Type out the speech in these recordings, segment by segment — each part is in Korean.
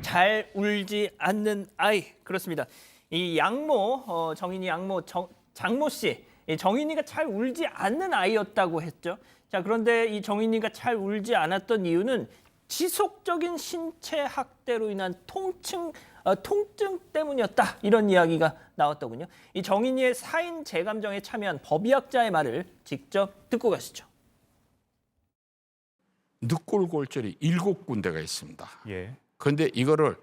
잘 울지 않는 아이. 그렇습니다. 이 양모, 정인이 양모 장모 씨, 이 정인이가 잘 울지 않는 아이였다고 했죠. 자, 그런데 이 정인이가 잘 울지 않았던 이유는 지속적인 신체 학대로 인한 통증 때문이었다. 이런 이야기가 나왔더군요. 이 정인이의 사인 재감정에 참여한 법의학자의 말을 직접 듣고 가시죠. 늑골골절이 7군데가 있습니다. 예. 그런데 이거를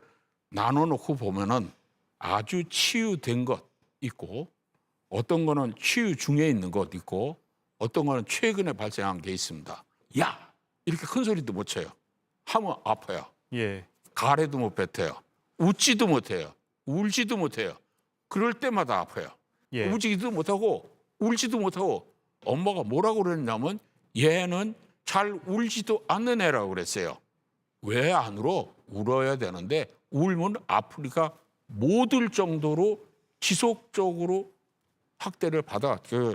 나눠놓고 보면은 아주 치유된 것 있고 어떤 거는 치유 중에 있는 것 있고 어떤 거는 최근에 발생한 게 있습니다. 야! 이렇게 큰 소리도 못 쳐요. 하면 아파요. 예. 가래도 못 뱉어요. 웃지도 못해요. 울지도 못해요. 그럴 때마다 아파요. 예. 울지도 못하고 울지도 못하고 엄마가 뭐라고 그랬냐면 얘는 잘 울지도 않는 애라고 그랬어요. 왜 안 울어? 울어야 되는데 울면 아프니까 못 울 정도로 지속적으로 학대를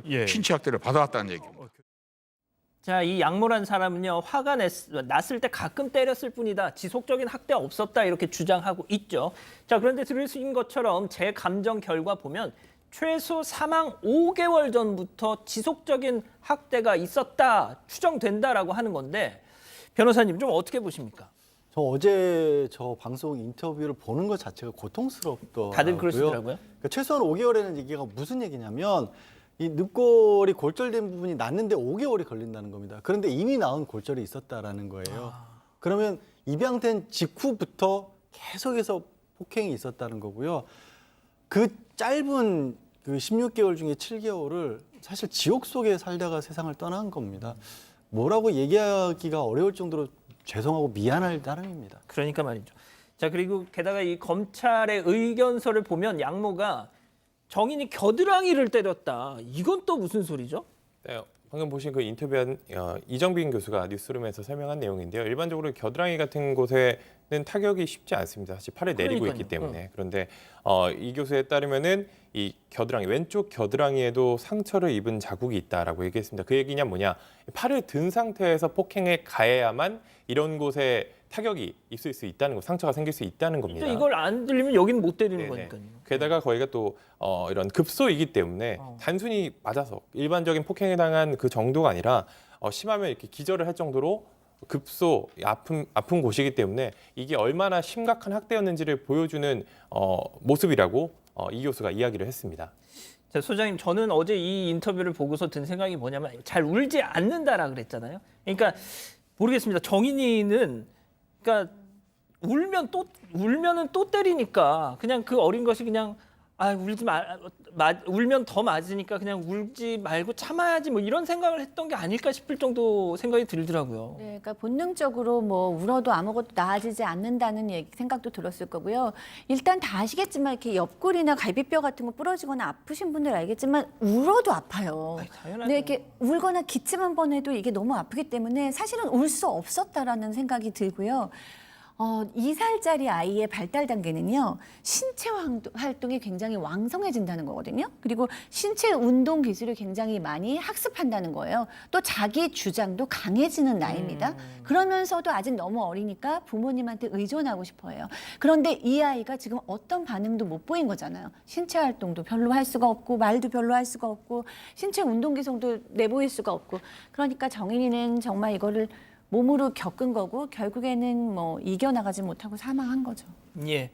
예. 신체 학대를 받아왔다는 얘기입니다. 자, 이 양모란 사람은요, 화가 났을 때 가끔 때렸을 뿐이다. 지속적인 학대가 없었다. 이렇게 주장하고 있죠. 자, 그런데 들으신 것처럼 제 감정 결과 보면 최소 사망 5개월 전부터 지속적인 학대가 있었다, 추정된다라고 하는 건데 변호사님 좀 어떻게 보십니까? 저 어제 저 방송 인터뷰를 보는 것 자체가 고통스럽더라고요. 다들 그러시더라고요. 그러니까 최소한 5개월이라는 얘기가 무슨 얘기냐면 이 늑골이 골절된 부분이 났는데 5개월이 걸린다는 겁니다. 그런데 이미 나온 골절이 있었다라는 거예요. 그러면 입양된 직후부터 계속해서 폭행이 있었다는 거고요. 그 짧은 그 16개월 중에 7개월을 사실 지옥 속에 살다가 세상을 떠난 겁니다. 뭐라고 얘기하기가 어려울 정도로 죄송하고 미안할 따름입니다. 그러니까 말이죠. 자, 그리고 게다가 이 검찰의 의견서를 보면 양모가 정인이 겨드랑이를 때렸다. 이건 또 무슨 소리죠? 네, 방금 보신 그 인터뷰한 이정빈 교수가 뉴스룸에서 설명한 내용인데요. 일반적으로 겨드랑이 같은 곳에는 타격이 쉽지 않습니다. 사실 팔을 내리고 있기 때문에. 그런데 이 교수에 따르면은 이 겨드랑이, 왼쪽 겨드랑이에도 상처를 입은 자국이 있다라고 얘기했습니다. 그 얘기냐 뭐냐? 팔을 든 상태에서 폭행에 가해야만 이런 곳에 타격이 있을 수 있다는 거, 상처가 생길 수 있다는 겁니다. 이걸 안 들리면 여기는 못 때리는 네네. 거니까요. 게다가 거기가 또 이런 급소이기 때문에 단순히 맞아서 일반적인 폭행에 당한 그 정도가 아니라 심하면 이렇게 기절을 할 정도로 급소, 아픈 곳이기 때문에 이게 얼마나 심각한 학대였는지를 보여주는 모습이라고 이 교수가 이야기를 했습니다. 자, 소장님, 저는 어제 이 인터뷰를 보고서 든 생각이 뭐냐면 잘 울지 않는다라 그랬잖아요. 그러니까 모르겠습니다. 정인이는 그러니까 울면은 또 때리니까 그냥 그 어린 것이 그냥 울지 울면 더 맞으니까 그냥 울지 말고 참아야지 뭐 이런 생각을 했던 게 아닐까 싶을 정도 생각이 들더라고요. 네, 그러니까 본능적으로 뭐 울어도 아무것도 나아지지 않는다는 생각도 들었을 거고요. 일단 다 아시겠지만 이렇게 옆구리나 갈비뼈 같은 거 부러지거나 아프신 분들 알겠지만 울어도 아파요. 당연하죠. 네, 이렇게 울거나 기침 한 번 해도 이게 너무 아프기 때문에 사실은 울 수 없었다라는 생각이 들고요. 2살짜리 아이의 발달 단계는요, 신체 활동이 굉장히 왕성해진다는 거거든요. 그리고 신체 운동 기술을 굉장히 많이 학습한다는 거예요. 또 자기 주장도 강해지는 나이입니다. 그러면서도 아직 너무 어리니까 부모님한테 의존하고 싶어해요. 그런데 이 아이가 지금 어떤 반응도 못 보인 거잖아요. 신체 활동도 별로 할 수가 없고 말도 별로 할 수가 없고 신체 운동 기술도 내보일 수가 없고 그러니까 정인이는 정말 이거를 몸으로 겪은 거고 결국에는 뭐 이겨나가지 못하고 사망한 거죠. 예.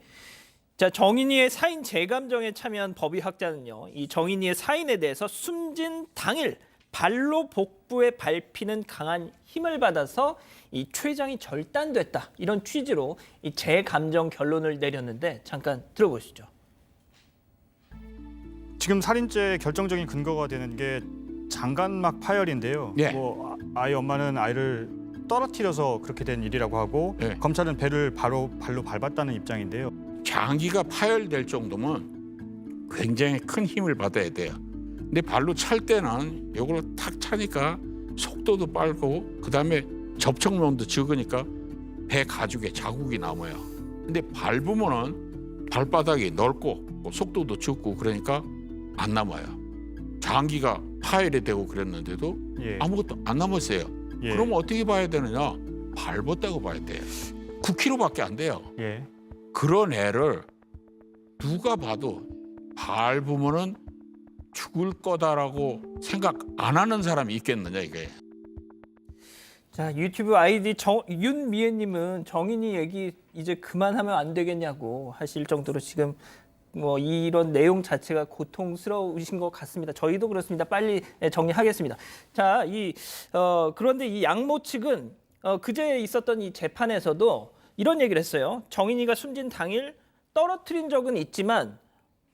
자, 정인이의 사인 재감정에 참여한 법의학자는요, 이 정인이의 사인에 대해서 숨진 당일 발로 복부에 밟히는 강한 힘을 받아서 이 췌장이 절단됐다, 이런 취지로 이 재감정 결론을 내렸는데 잠깐 들어보시죠. 지금 살인죄의 결정적인 근거가 되는 게 장관막 파열인데요. 예. 뭐 아이 엄마는 아이를 떨어뜨려서 그렇게 된 일이라고 하고 예. 검찰은 배를 발로 밟았다는 입장인데요. 장기가 파열될 정도면 굉장히 큰 힘을 받아야 돼요. 근데 발로 찰 때는 이걸로 탁 차니까 속도도 빠르고 그다음에 접촉면도 적으니까 배 가죽에 자국이 남아요. 근데 밟으면은 발바닥이 넓고 속도도 적고 그러니까 안 남아요. 장기가 파열이 되고 그랬는데도 예. 아무것도 안 남았어요. 예. 그럼 어떻게 봐야 되느냐? 밟았다고 봐야 돼요. 9kg밖에 안 돼요. 예. 그런 애를 누가 봐도 밟으면은 죽을 거다라고 생각 안 하는 사람이 있겠느냐 이게. 자, 유튜브 아이디 윤미애님은 정인이 얘기 이제 그만하면 안 되겠냐고 하실 정도로 지금 뭐 이런 내용 자체가 고통스러우신 것 같습니다. 저희도 그렇습니다. 빨리 정리하겠습니다. 자, 그런데 이 양모 측은 그제 있었던 이 재판에서도 이런 얘기를 했어요. 정인이가 숨진 당일 떨어뜨린 적은 있지만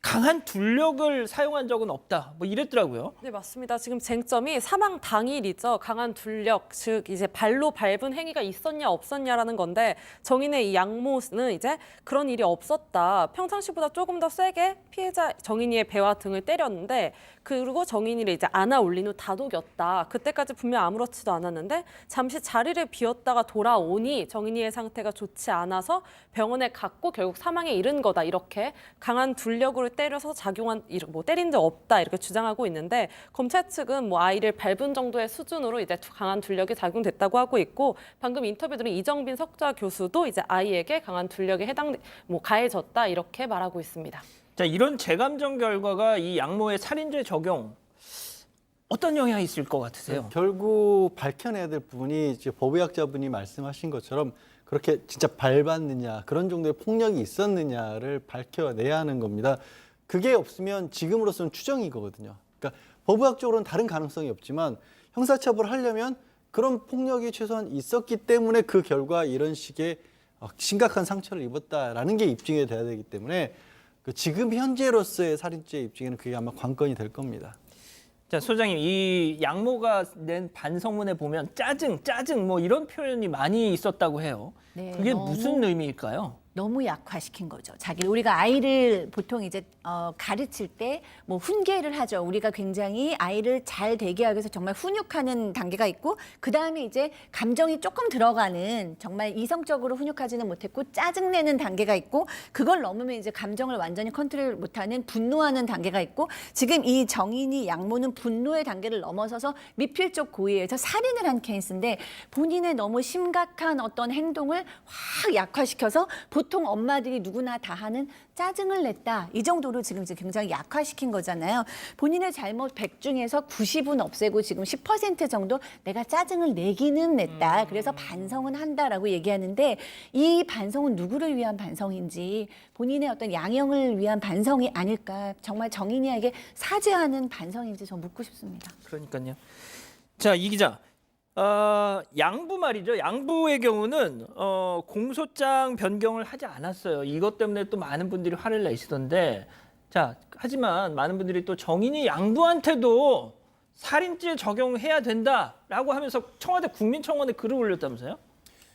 강한 둘력을 사용한 적은 없다. 뭐 이랬더라고요. 네, 맞습니다. 지금 쟁점이 사망 당일이죠. 강한 둘력, 즉 이제 발로 밟은 행위가 있었냐 없었냐라는 건데 정인의 이 양모는 이제 그런 일이 없었다. 평상시보다 조금 더 세게 피해자 정인이의 배와 등을 때렸는데 그리고 정인이를 이제 안아 올린 후 다독였다. 그때까지 분명 아무렇지도 않았는데 잠시 자리를 비웠다가 돌아오니 정인이의 상태가 좋지 않아서 병원에 갔고 결국 사망에 이른 거다. 이렇게 강한 둘력으로 때려서 때린 적 없다 이렇게 주장하고 있는데 검찰 측은 뭐 아이를 밟은 정도의 수준으로 이제 강한 둘력이 작용됐다고 하고 있고 방금 인터뷰 들은 이정빈 석좌 교수도 이제 아이에게 강한 둘력이 가해졌다 이렇게 말하고 있습니다. 자, 이런 재감정 결과가 이 양모의 살인죄 적용 어떤 영향이 있을 것 같으세요? 결국 밝혀내야 될 부분이 이제 법의학자분이 말씀하신 것처럼 그렇게 진짜 밟았느냐, 그런 정도의 폭력이 있었느냐를 밝혀내야 하는 겁니다. 그게 없으면 지금으로서는 추정이거든요. 그러니까 법의학적으로는 다른 가능성이 없지만 형사처벌하려면 그런 폭력이 최소한 있었기 때문에 그 결과 이런 식의 심각한 상처를 입었다라는 게 입증이 돼야 되기 때문에 지금 현재로서의 살인죄 입증에는 그게 아마 관건이 될 겁니다. 자, 소장님, 이 양모가 낸 반성문에 보면 짜증 뭐 이런 표현이 많이 있었다고 해요. 네, 그게 무슨 의미일까요? 너무 약화시킨 거죠. 우리가 아이를 보통 이제 가르칠 때 뭐 훈계를 하죠. 우리가 굉장히 아이를 잘 되게 하기 위해서 정말 훈육하는 단계가 있고 그 다음에 이제 감정이 조금 들어가는 정말 이성적으로 훈육하지는 못했고 짜증내는 단계가 있고 그걸 넘으면 이제 감정을 완전히 컨트롤 못하는 분노하는 단계가 있고 지금 이 정인이 양모는 분노의 단계를 넘어서서 미필적 고의에서 살인을 한 케이스인데 본인의 너무 심각한 어떤 행동을 확 약화시켜서 보통 엄마들이 누구나 다 하는 짜증을 냈다. 이 정도로 지금 이제 굉장히 약화시킨 거잖아요. 본인의 잘못 100 중에서 90은 없애고 지금 10% 정도 내가 짜증을 내기는 냈다. 그래서 반성은 한다라고 얘기하는데 이 반성은 누구를 위한 반성인지 본인의 어떤 양형을 위한 반성이 아닐까. 정말 정인이에게 사죄하는 반성인지 저 묻고 싶습니다. 그러니까요. 자, 이 기자. 양부 말이죠. 양부의 경우는 공소장 변경을 하지 않았어요. 이것 때문에 또 많은 분들이 화를 내시던데, 자, 하지만 많은 분들이 또 정인이 양부한테도 살인죄 적용해야 된다라고 하면서 청와대 국민청원에 글을 올렸다면서요?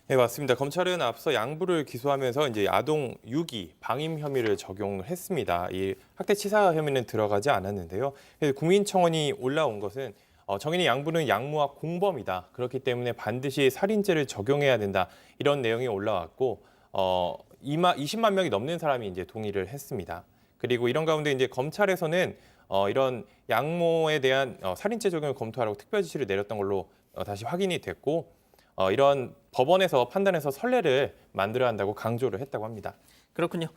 네, 맞습니다. 검찰은 앞서 양부를 기소하면서 이제 아동 유기, 방임 혐의를 적용을 했습니다. 이 학대치사 혐의는 들어가지 않았는데요. 국민청원이 올라온 것은 정인이 양부는 양모와 공범이다. 그렇기 때문에 반드시 살인죄를 적용해야 된다. 이런 내용이 올라왔고 20만 명이 넘는 사람이 이제 동의를 했습니다. 그리고 이런 가운데 이제 검찰에서는 이런 양모에 대한 살인죄 적용을 검토하라고 특별 지시를 내렸던 걸로 다시 확인이 됐고 이런 법원에서 판단해서 선례를 만들어야 한다고 강조를 했다고 합니다. 그렇군요.